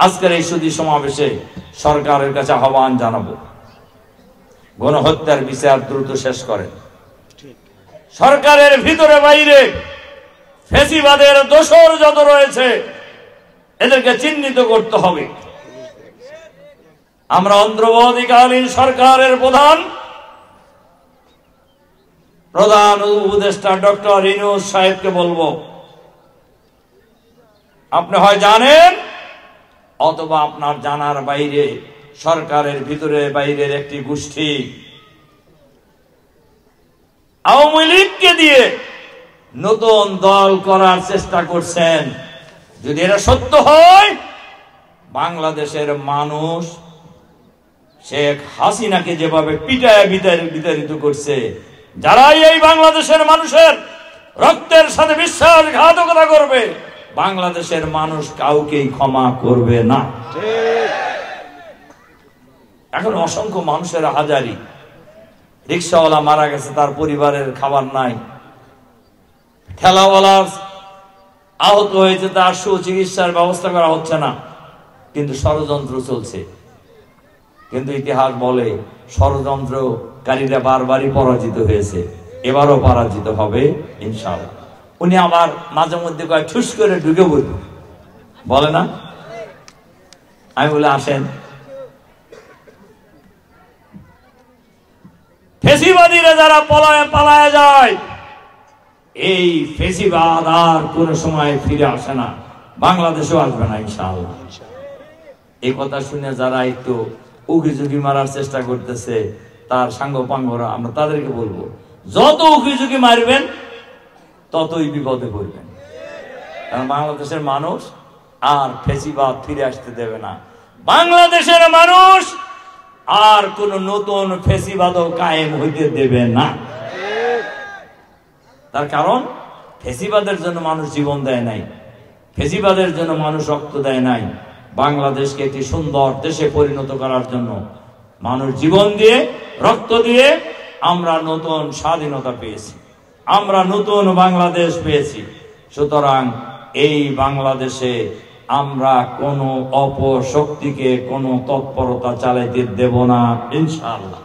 আজকের এই সুধী সমাবেশে সরকারের কাছে আহ্বান জানাবো, গণহত্যার বিচার দ্রুত শেষ করেন। সরকারের ভিতরে বাইরে ফ্যাসিবাদের দোসর যত রয়েছে এদেরকে চিহ্নিত করতে হবে। আমরা অন্তর্বর্তীকালীন সরকারের প্রধান উপদেষ্টা ডক্টর ইউনূস সাহেবকে বলবো, আপনি হয় জানেন অথবা আপনার জানার বাইরে সরকারের ভিতরে বাইরের একটি গোষ্ঠী আওয়ামী লীগকে দিয়ে নতুন দল করার চেষ্টা করছেন। যদি এটা সত্য হয়, বাংলাদেশের মানুষ শেখ হাসিনাকে যেভাবে পিটায় বিতাড়িত করছে, যারাই এই বাংলাদেশের মানুষের রক্তের সাথে বিশ্বাসঘাতকতা করবে, বাংলাদেশের মানুষ কাউকেই ক্ষমা করবে না। এখন অসংখ্য মানুষের হাজারি, রিক্সাওয়ালা মারা গেছে, তার পরিবারের খাবার নাই, ঠেলাওয়ালা আহত হয়েছে, তার সুচিকিৎসার ব্যবস্থা করা হচ্ছে না, কিন্তু ষড়যন্ত্র চলছে। কিন্তু ইতিহাস বলে ষড়যন্ত্রকারীরা বারবারই পরাজিত হয়েছে, এবারও পরাজিত হবে ইনশাআল্লাহ। উনি আবার মাঝে মধ্যে কয়েক ঠুস করে ঢুকে বলে না, আমি বলে আসেন। ফেসিবাদীরা যারা পালায় যায়, এই ফেসিবাদ আর কোন সময় ফিরে আসে না, বাংলাদেশেও আসবে না ইনশাআল্লাহ। এই কথা শুনে যারা একটু উকিঝুঁকি মারার চেষ্টা করতেছে, তার সাঙ্গপাঙ্গরা, আমরা তাদেরকে বলবো, যত উকিঝুঁকি মারবেন ততই বিপদে পড়বেন। কারণ বাংলাদেশের মানুষ আর ফেসিবাদ ফিরে আসতে দেবে না। বাংলাদেশের মানুষ আর কোন নতুন ফেসিবাদও কায়েম হইতে দেবে না। তার কারণ ফেসিবাদের জন্য মানুষ জীবন দেয় নাই, ফেসিবাদের জন্য মানুষ রক্ত দেয় নাই। বাংলাদেশকে একটি সুন্দর দেশে পরিণত করার জন্য মানুষ জীবন দিয়ে, রক্ত দিয়ে আমরা নতুন স্বাধীনতা পেয়েছি, আমরা নতুন বাংলাদেশ পেয়েছি। সুতরাং এই বাংলাদেশে আমরা কোনো অপশক্তিকে কোনো তৎপরতা চালাইতে দেব না ইনশাআল্লাহ।